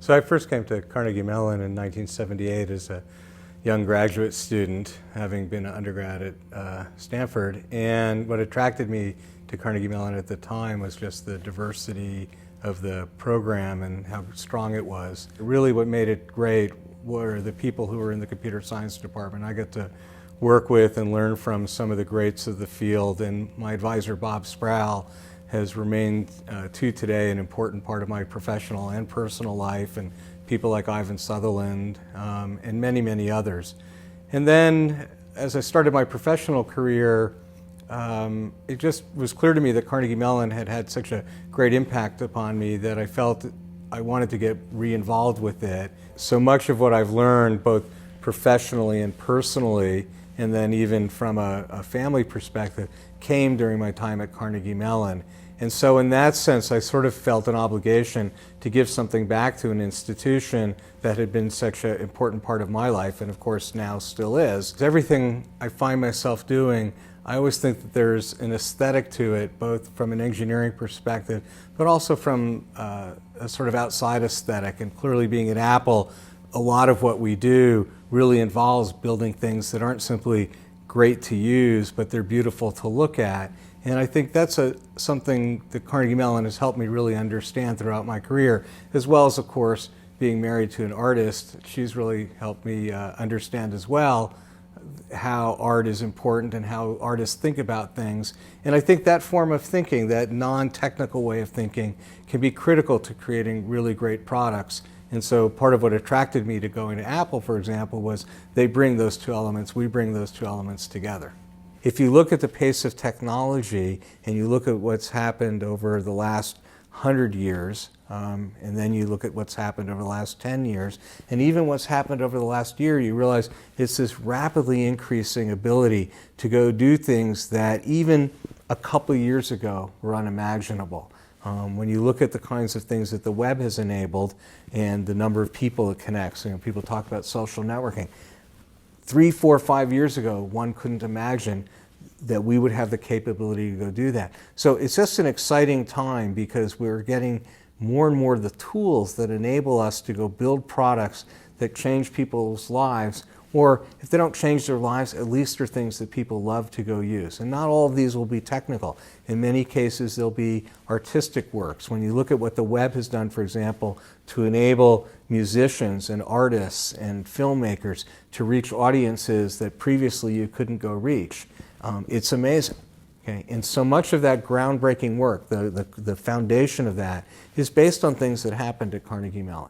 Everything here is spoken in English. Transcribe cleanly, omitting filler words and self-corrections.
So I first came to Carnegie Mellon in 1978 as a young graduate student, having been an undergrad at Stanford. And what attracted me to Carnegie Mellon at the time was just the diversity of the program and how strong it was. Really what made it great were the people who were in the computer science department. I got to work with and learn from some of the greats of the field, and my advisor Bob Sproul has remained to today an important part of my professional and personal life, and people like Ivan Sutherland and many, many others. And then as I started my professional career, it just was clear to me that Carnegie Mellon had had such a great impact upon me that I felt I wanted to get re-involved with it. So much of what I've learned, both professionally and personally, and then even from a family perspective, came during my time at Carnegie Mellon. And so in that sense, I sort of felt an obligation to give something back to an institution that had been such an important part of my life, and of course now still is. Everything I find myself doing, I always think that there's an aesthetic to it, both from an engineering perspective, but also from a sort of outside aesthetic. And clearly being at Apple, a lot of what we do really involves building things that aren't simply great to use, but they're beautiful to look at. And I think that's something that Carnegie Mellon has helped me really understand throughout my career, as well as, of course, being married to an artist. She's really helped me understand as well how art is important and how artists think about things. And I think that form of thinking, that non-technical way of thinking, can be critical to creating really great products. And so part of what attracted me to going to Apple, for example, was they bring those two elements, we bring those two elements together. If you look at the pace of technology and you look at what's happened over the last 100 years, and then you look at what's happened over the last 10 years, and even what's happened over the last year, you realize it's this rapidly increasing ability to go do things that even a couple of years ago were unimaginable. When you look at the kinds of things that the web has enabled and the number of people it connects, people talk about social networking. 3, 4, 5 years ago, one couldn't imagine that we would have the capability to go do that. So it's just an exciting time because we're getting more and more of the tools that enable us to go build products that change people's lives, or if they don't change their lives, at least they're things that people love to go use. And not all of these will be technical. In many cases, they'll be artistic works. When you look at what the web has done, for example, to enable musicians and artists and filmmakers to reach audiences that previously you couldn't go reach, it's amazing. Okay? And so much of that groundbreaking work, the foundation of that, is based on things that happened at Carnegie Mellon.